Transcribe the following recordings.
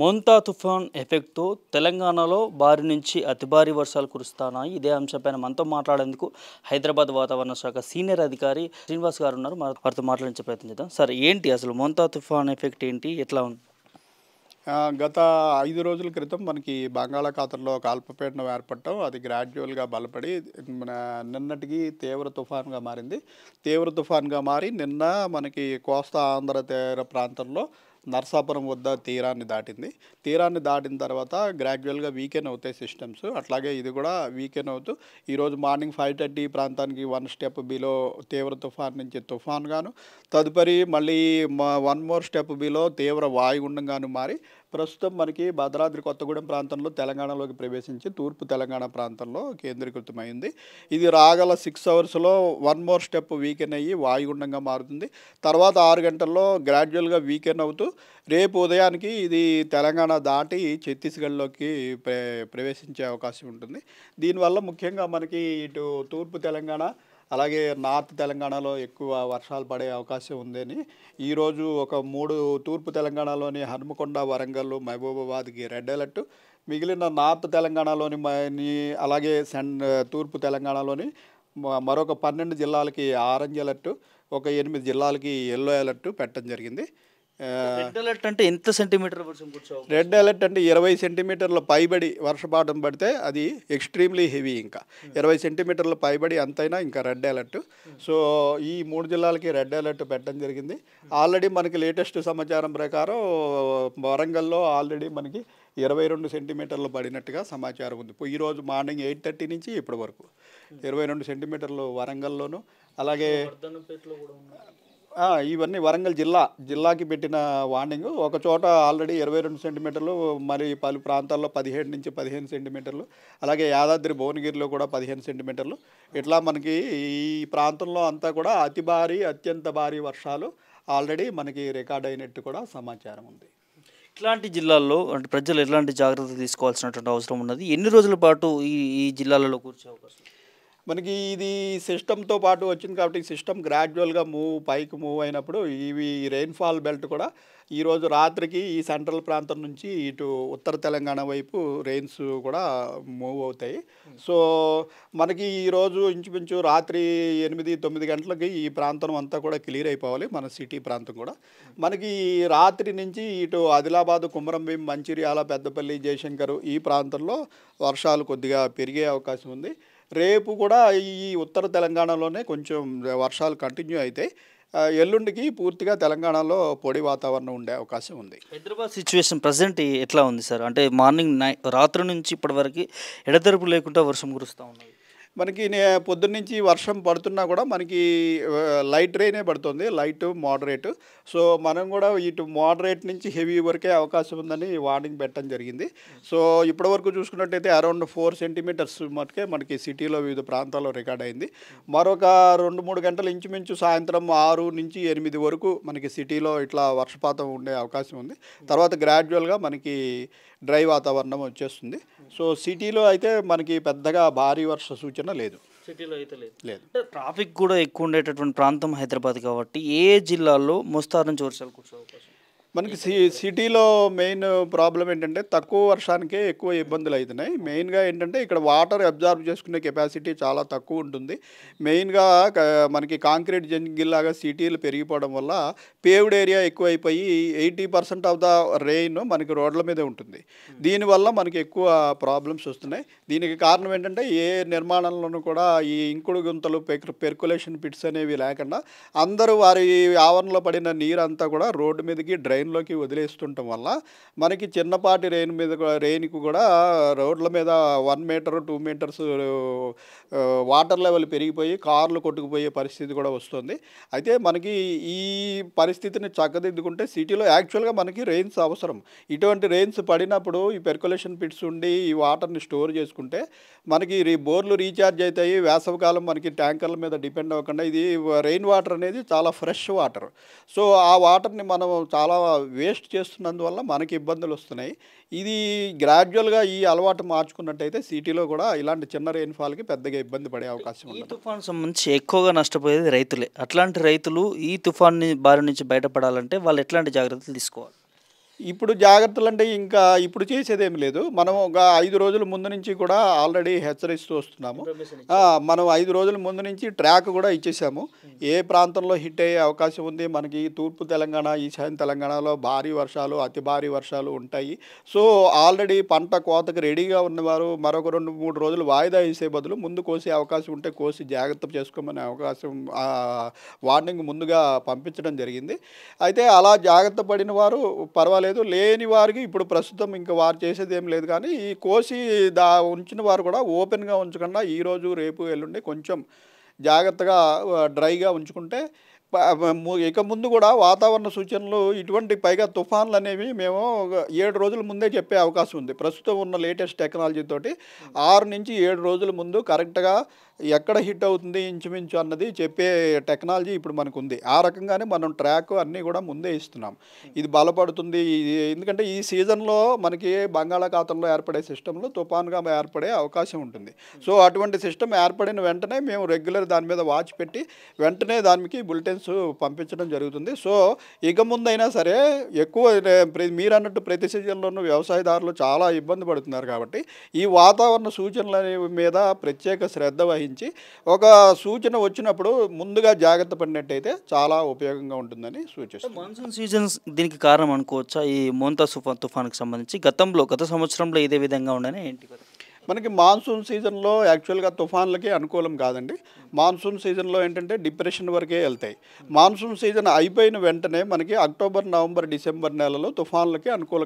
మోంతా తుఫాన్ ఎఫెక్ట్తో తెలంగాణలో భారీ నుంచి అతి భారీ వర్షాలు కురుస్తున్నాయి. ఇదే అంశంపైన మనతో మాట్లాడేందుకు హైదరాబాద్ వాతావరణ శాఖ సీనియర్ అధికారి శ్రీనివాస్ గారు ఉన్నారు. వారితో మాట్లాడించే ప్రయత్నం చేద్దాం. సార్, ఏంటి అసలు మోంతా తుఫాన్ ఎఫెక్ట్ ఏంటి, ఎట్లా ఉంది? గత 5 రోజుల క్రితం మనకి బంగాళాఖాతంలో ఒక అల్పపీడనం ఏర్పడటం, అది గ్రాడ్యువల్గా బలపడి నిన్నటికి తీవ్ర తుఫాన్గా మారింది. తీవ్ర తుఫాన్గా మారి నిన్న మనకి కోస్తా ఆంధ్ర తీర ప్రాంతంలో నర్సాపురం వద్ద తీరాన్ని దాటింది. తీరాన్ని దాటిన తర్వాత గ్రాడ్యువల్గా వీకెన్ అవుతాయి సిస్టమ్స్. అట్లాగే ఇది కూడా వీకెన్ అవుతూ ఈరోజు మార్నింగ్ 5:30 ప్రాంతానికి 1 స్టెప్ బిలో తీవ్ర తుఫాన్ నుంచి తుఫాన్గాను, తదుపరి మళ్ళీ 1 మోర్ స్టెప్ బిలో తీవ్ర వాయుగుండంగాను మారి ప్రస్తుతం మనకి భద్రాద్రి కొత్తగూడెం ప్రాంతంలో తెలంగాణలోకి ప్రవేశించి తూర్పు తెలంగాణ ప్రాంతంలో కేంద్రీకృతమైంది. ఇది రాగల 6 అవర్స్లో 1 మోర్ స్టెప్ వీకెన్ అయ్యి వాయుగుండంగా మారుతుంది. తర్వాత 6 గంటల్లో గ్రాడ్యువల్గా వీకెన్ అవుతూ రేపు ఉదయానికి ఇది తెలంగాణ దాటి ఛత్తీస్గఢ్లోకి ప్రవేశించే అవకాశం ఉంటుంది. దీనివల్ల ముఖ్యంగా మనకి ఇటు తూర్పు తెలంగాణ అలాగే నార్త్ తెలంగాణలో ఎక్కువ వర్షాలు పడే అవకాశం ఉందని ఈరోజు ఒక 3 తూర్పు తెలంగాణలోని హన్మకొండ, వరంగల్, మహబూబాబాద్కి రెడ్ అలర్ట్, మిగిలిన నార్త్ తెలంగాణలోని అలాగే తూర్పు తెలంగాణలోని మరొక 12 జిల్లాలకి ఆరెంజ్ అలర్ట్, ఒక 8 జిల్లాలకి ఎల్లో అలర్ట్ పెట్టడం జరిగింది. రెడ్ అలర్ట్ అంటే ఎంత సెంటీమీటర్ వర్షం కూర్చోవు? రెడ్ అలర్ట్ అంటే 20 సెంటీమీటర్ల పైబడి వర్షపాతం పడితే అది ఎక్స్ట్రీమ్లీ హెవీ. ఇంకా 20 సెంటీమీటర్ల పైబడి అంతైనా ఇంకా రెడ్ అలర్ట్. సో ఈ 3 జిల్లాలకి రెడ్ అలర్ట్ పెట్టడం జరిగింది. ఆల్రెడీ మనకి లేటెస్ట్ సమాచారం ప్రకారం వరంగల్లో ఆల్రెడీ మనకి 22 సెంటీమీటర్లు పడినట్టుగా సమాచారం ఉంది. ఈరోజు మార్నింగ్ 8:30 నుంచి ఇప్పటి వరకు 22 సెంటీమీటర్లు వరంగల్లోను, అలాగే ఇవన్నీ వరంగల్ జిల్లాకి పెట్టిన వార్నింగ్. ఒక చోట ఆల్రెడీ 22 సెంటీమీటర్లు, మరి పలు ప్రాంతాల్లో 17 నుంచి 15 సెంటీమీటర్లు, అలాగే యాదాద్రి భువనగిరిలో కూడా 15 సెంటీమీటర్లు. ఇట్లా మనకి ఈ ప్రాంతంలో అంతా కూడా అతి భారీ, అత్యంత భారీ వర్షాలు ఆల్రెడీ మనకి రికార్డ్ అయినట్టు కూడా సమాచారం ఉంది. ఇట్లాంటి జిల్లాల్లో అంటే ప్రజలు ఎలాంటి జాగ్రత్తలు తీసుకోవాల్సినటువంటి అవసరం ఉన్నది? ఎన్ని రోజుల పాటు ఈ జిల్లాలలో కూర్చే అవకాశం? మనకి ఇది సిస్టమ్తో పాటు వచ్చింది కాబట్టి సిస్టమ్ గ్రాడ్యువల్గా పైకి మూవ్ అయినప్పుడు ఇవి రెయిన్ఫాల్ బెల్ట్ కూడా ఈరోజు రాత్రికి ఈ సెంట్రల్ ప్రాంతం నుంచి ఇటు ఉత్తర తెలంగాణ వైపు రెయిన్స్ కూడా మూవ్ అవుతాయి. సో మనకి ఈరోజు ఇంచుమించు రాత్రి 8-9 గంటలకి ఈ ప్రాంతం అంతా కూడా క్లియర్ అయిపోవాలి. మన సిటీ ప్రాంతం కూడా మనకి రాత్రి నుంచి ఇటు ఆదిలాబాద్, కుమరంభీం, మంచిర్యాల, పెద్దపల్లి, జయశంకర్ ఈ ప్రాంతంలో వర్షాలు కొద్దిగా పెరిగే అవకాశం ఉంది. రేపు కూడా ఈ ఉత్తర తెలంగాణలోనే కొంచెం వర్షాలు కంటిన్యూ అయితే ఎల్లుండికి పూర్తిగా తెలంగాణలో పొడి వాతావరణం ఉండే అవకాశం ఉంది. హైదరాబాద్ సిచ్యువేషన్ ప్రజెంట్ ఎట్లా ఉంది సార్? అంటే మార్నింగ్ రాత్రి నుంచి ఇప్పటి వరకు ఎడతెరపు లేకుండా వర్షం కురుస్తూ ఉన్నది. మనకి పొద్దున్నుంచి వర్షం పడుతున్నా కూడా మనకి లైట్ రెయినే పడుతుంది, లైట్ మోడరేట్. సో మనం కూడా ఇటు మోడరేట్ నుంచి హెవీ వరకే అవకాశం ఉందని వార్నింగ్ పెట్టడం జరిగింది. సో ఇప్పటివరకు చూసుకున్నట్టయితే అరౌండ్ 4 సెంటీమీటర్స్ మటుకే మనకి సిటీలో వివిధ ప్రాంతాల్లో రికార్డ్ అయింది. మరొక 2-3 గంటలు ఇంచుమించు సాయంత్రం 6 నుంచి 8 వరకు మనకి సిటీలో ఇట్లా వర్షపాతం ఉండే అవకాశం ఉంది. తర్వాత గ్రాడ్యువల్గా మనకి డ్రై వాతావరణం వచ్చేస్తుంది. సో సిటీలో అయితే మనకి పెద్దగా భారీ వర్ష సూచన లేదు. సిటీలో అయితే లేదు. ట్రాఫిక్ కూడా ఎక్కువ ఉండేటటువంటి ప్రాంతం హైదరాబాద్ కాబట్టి ఏ జిల్లాల్లో మోస్తారు నుంచి వర్షాలు కురిసే అవకాశం? మనకి సిటీలో మెయిన్ ప్రాబ్లం ఏంటంటే తక్కువ వర్షానికే ఎక్కువ ఇబ్బందులు అవుతున్నాయి. మెయిన్గా ఏంటంటే ఇక్కడ వాటర్ అబ్జార్బ్ చేసుకునే కెపాసిటీ చాలా తక్కువ ఉంటుంది. మెయిన్గా మనకి కాంక్రీట్ జంగిల్లాగా సిటీలు పెరిగిపోవడం వల్ల పేవ్డ్ ఏరియా ఎక్కువైపోయి 80% ఆఫ్ ద రెయిన్ మనకి రోడ్ల మీదే ఉంటుంది. దీనివల్ల మనకి ఎక్కువ ప్రాబ్లమ్స్ వస్తున్నాయి. దీనికి కారణం ఏంటంటే ఏ నిర్మాణంలోనూ కూడా ఈ ఇంకుడు గుంతలు, పెర్కులేషన్ పిట్స్ అనేవి లేకుండా అందరూ వారి ఆవరణలో పడిన నీరంతా కూడా రోడ్డు మీదకి డ్రైన్లోకి వదిలేస్తుండటం వల్ల మనకి చిన్నపాటి రెయిన్కి కూడా రోడ్ల మీద 1 మీటర్ 2 మీటర్స్ వాటర్ లెవెల్ పెరిగిపోయి కార్లు కొట్టుకుపోయే పరిస్థితి కూడా వస్తుంది. అయితే మనకి ఈ పరిస్థితిని చక్కదిద్దుకుంటే సిటీలో యాక్చువల్గా మనకి రెయిన్స్ అవసరం. ఇటువంటి రెయిన్స్ పడినప్పుడు ఈ పెర్కులేషన్ పిట్స్ ఉండి ఈ వాటర్ని స్టోర్ చేసుకుంటే మనకి బోర్లు రీఛార్జ్ అవుతాయి. వేసవికాలం మనకి ట్యాంకర్ల మీద డిపెండ్ అవ్వకుండా ఇది రెయిన్ వాటర్ అనేది చాలా ఫ్రెష్ వాటర్. సో ఆ వాటర్ని మనం చాలా వేస్ట్ చేస్తున్నందువల్ల మనకి ఇబ్బందులు వస్తున్నాయి. ఇది గ్రాడ్యువల్గా ఈ అలవాటు మార్చుకున్నట్టయితే సిటీలో కూడా ఇలాంటి చిన్న రెయిన్ఫాల్కి పెద్దగా ఇబ్బంది పడే అవకాశం ఉంది. ఈ తుఫాన్ సంబంధించి ఎక్కువగా నష్టపోయేది రైతులే. అట్లాంటి రైతులు ఈ తుఫాన్ బారి నుంచి బయటపడాలంటే వాళ్ళు ఎట్లాంటి జాగ్రత్తలు తీసుకోవాలి? ఇప్పుడు జాగ్రత్తలు అంటే ఇంకా ఇప్పుడు చేసేదేమి లేదు. మనం ఒక 5 రోజుల ముందు నుంచి కూడా ఆల్రెడీ హెచ్చరిస్తూ వస్తున్నాము. మనం 5 రోజుల ముందు నుంచి ట్రాక్ కూడా ఇచ్చేసాము. ఏ ప్రాంతంలో హిట్ అయ్యే అవకాశం ఉంది, మనకి తూర్పు తెలంగాణ, ఈశాన్య తెలంగాణలో భారీ వర్షాలు, అతి భారీ వర్షాలు ఉంటాయి. సో ఆల్రెడీ పంట కోతకు రెడీగా ఉన్నవారు మరొక 2, 3 రోజులు వాయిదా వేసే బదులు ముందు కోసే అవకాశం ఉంటే కోసి జాగ్రత్త చేసుకోమనే అవకాశం వార్నింగ్ ముందుగా పంపించడం జరిగింది. అయితే అలా జాగ్రత్త పడిన వారు పర్వాలేదు, లేని వారికి ఇప్పుడు ప్రస్తుతం ఇంకా వారు చేసేది ఏం లేదు. కానీ ఈ కోసి ఉంచిన వారు కూడా ఓపెన్గా ఉంచకుండా ఈరోజు రేపు ఎల్లుండి కొంచెం జాగ్రత్తగా డ్రైగా ఉంచుకుంటే ఇక ముందు కూడా వాతావరణ సూచనలు ఇటువంటి పైగా తుఫాన్లు అనేవి మేము 7 రోజుల ముందే చెప్పే అవకాశం ఉంది. ప్రస్తుతం ఉన్న లేటెస్ట్ టెక్నాలజీ తోటి 6 నుంచి 7 రోజుల ముందు కరెక్ట్గా ఎక్కడ హిట్ అవుతుంది ఇంచుమించు అన్నది చెప్పే టెక్నాలజీ ఇప్పుడు మనకు ఉంది. ఆ రకంగానే మనం ట్రాక్ అన్నీ కూడా ముందే ఇస్తున్నాం. ఇది బలపడుతుంది, ఎందుకంటే ఈ సీజన్లో మనకి బంగాళాఖాతంలో ఏర్పడే సిస్టంలో తుఫాన్గా ఏర్పడే అవకాశం ఉంటుంది. సో అటువంటి సిస్టమ్ ఏర్పడిన వెంటనే మేము రెగ్యులర్ దాని మీద వాచ్ పెట్టి వెంటనే దానికి బులెటిన్స్ పంపించడం జరుగుతుంది. సో ఇక ముందైనా సరే ఎక్కువ మీరు అన్నట్టు ప్రతి సీజన్లోనూ వ్యవసాయదారులు చాలా ఇబ్బంది పడుతున్నారు కాబట్టి ఈ వాతావరణ సూచనల మీద ప్రత్యేక శ్రద్ధ వహించి ఒక సూచన వచ్చినప్పుడు ముందుగా జాగ్రత్త పడినట్టయితే చాలా ఉపయోగంగా ఉంటుందని సూచిస్తుంది. మాన్సూన్ సీజన్స్ దీనికి కారణం అనుకోవచ్చా? ఈ మోంతా తుఫాన్కి సంబంధించి గత సంవత్సరంలో ఇదే విధంగా ఉండని ఏంటి? మనకి మాన్సూన్ సీజన్లో యాక్చువల్గా తుఫాన్లకి అనుకూలం కాదండి. మాన్సూన్ సీజన్లో ఏంటంటే డిప్రెషన్ వరకే వెళ్తాయి. మాన్సూన్ సీజన్ అయిపోయిన వెంటనే మనకి అక్టోబర్, నవంబర్, డిసెంబర్ నెలలో తుఫాన్లకి అనుకూల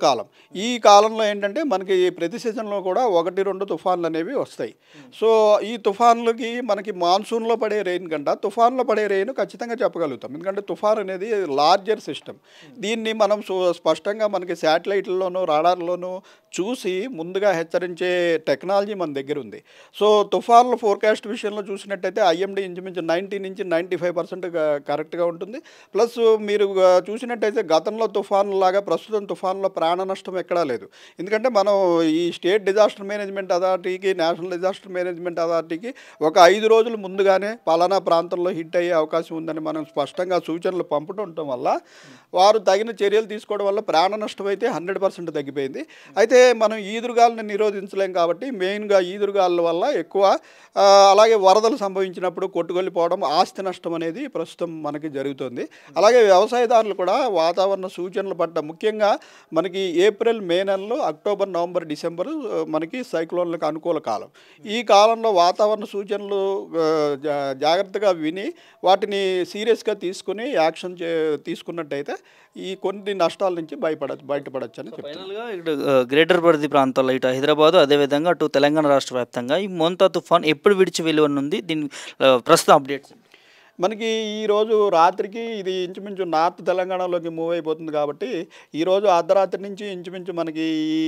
కాలం. ఈ కాలంలో ఏంటంటే మనకి ప్రతి సీజన్లో కూడా 1-2 తుఫాన్లు అనేవి వస్తాయి. సో ఈ తుఫాన్లకి మనకి మాన్సూన్లో పడే రెయిన్ కంటే తుఫాన్లో పడే రెయిన్ ఖచ్చితంగా చెప్పగలుగుతాం. ఎందుకంటే తుఫాన్ అనేది లార్జర్ సిస్టమ్. దీన్ని మనం స్పష్టంగా మనకి శాటిలైట్లలోనూ రాడార్లోనూ చూసి ముందుగా హెచ్చరించే టెక్నాలజీ మన దగ్గర ఉంది. సో తుఫాన్ల ఫోర్కాస్ట్ విషయంలో చూసినట్టయితే ఐఎండీ ఇంచుమించు 90 నుంచి 95% కరెక్ట్గా ఉంటుంది. ప్లస్ మీరు చూసినట్టయితే గతంలో తుఫాన్లాగా ప్రస్తుతం తుఫాన్లో ప్రాణ నష్టం ఎక్కడా లేదు. ఎందుకంటే మనం ఈ స్టేట్ డిజాస్టర్ మేనేజ్మెంట్ అథారిటీకి, నేషనల్ డిజాస్టర్ మేనేజ్మెంట్ అథారిటీకి ఒక 5 రోజుల ముందుగానే పలానా ప్రాంతంలో హిట్ అయ్యే అవకాశం ఉందని మనం స్పష్టంగా సూచనలు పంపడం వల్ల వారు తగిన చర్యలు తీసుకోవడం వల్ల ప్రాణ నష్టం అయితే 100% తగ్గిపోయింది. అయితే మనం ఈదురుగాలను నిరోధించలేం కాబట్టి మెయిన్గా ఈదురుగాల వల్ల ఎక్కువ అలాగే వరదలు సంభవించినప్పుడు కొట్టుకొల్లిపోవడం, ఆస్తి నష్టం అనేది ప్రస్తుతం మనకి జరుగుతుంది. అలాగే వ్యవసాయదారులు కూడా వాతావరణ సూచనలు పట్ల ముఖ్యంగా మనకి ఏప్రిల్, మే నెలలో అక్టోబర్, నవంబర్, డిసెంబర్ మనకి సైక్లోన్లకు అనుకూల కాలం. ఈ కాలంలో వాతావరణ సూచనలు జాగ్రత్తగా విని వాటిని సీరియస్గా తీసుకుని యాక్షన్ తీసుకున్నట్టయితే ఈ కొన్ని నష్టాల నుంచి బయటపడచ్చు అని చెప్తాను. ఫైనల్గా ఇక్కడ గ్రేటర్ పరిధి ప్రాంతాల్లో ఇటు హైదరాబాద్, అదేవిధంగా అటు తెలంగాణ రాష్ట్ర వ్యాప్తంగా ఈ మోంతా తుఫాన్ ఎప్పుడు విడిచి వెళ్ళనుంది? దీని ప్రస్తుతం అప్డేట్స్ మనకి ఈరోజు రాత్రికి ఇది ఇంచుమించు నార్త్ తెలంగాణలోకి మూవ్ అయిపోతుంది కాబట్టి ఈరోజు అర్ధరాత్రి నుంచి ఇంచుమించు మనకి ఈ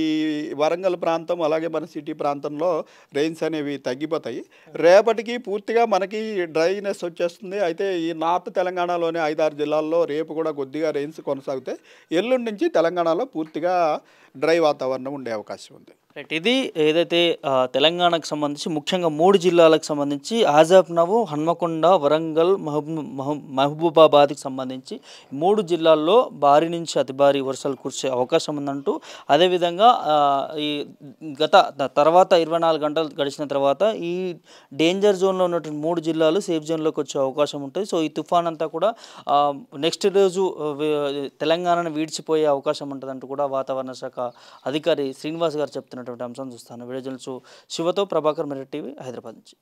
వరంగల్ ప్రాంతం అలాగే మన సిటీ ప్రాంతంలో రెయిన్స్ అనేవి తగ్గిపోతాయి. రేపటికి పూర్తిగా మనకి డ్రైనెస్ వచ్చేస్తుంది. అయితే ఈ నార్త్ తెలంగాణలోని 5-6 జిల్లాల్లో రేపు కూడా కొద్దిగా రెయిన్స్ కొనసాగుతాయి. ఎల్లుండి నుంచి తెలంగాణలో పూర్తిగా డ్రై వాతావరణం ఉండే అవకాశం ఉంది. రైట్, ఇది ఏదైతే తెలంగాణకు సంబంధించి ముఖ్యంగా 3 జిల్లాలకు సంబంధించి ఆజాబ్ నవ్, హన్మకొండ, వరంగల్, మహబూబాబాద్కి సంబంధించి 3 జిల్లాల్లో భారీ నుంచి అతి భారీ వర్షాలు కురిసే అవకాశం ఉందంటూ, అదేవిధంగా ఈ తర్వాత 24 గంటలు గడిచిన తర్వాత ఈ డేంజర్ జోన్లో ఉన్నటువంటి 3 జిల్లాలు సేఫ్ జోన్లోకి వచ్చే అవకాశం ఉంటుంది. సో ఈ తుఫాన్ అంతా కూడా నెక్స్ట్ రోజు తెలంగాణను వీడ్చిపోయే అవకాశం ఉంటుందంటూ కూడా వాతావరణ శాఖ అధికారి శ్రీనివాస్ గారు చెప్తున్నటువంటి అంశం చూస్తాను. వీడియో జర్నలిస్ట్ శివతో ప్రభాకర్, మెరిట్ టీవీ, హైదరాబాద్ నుంచి.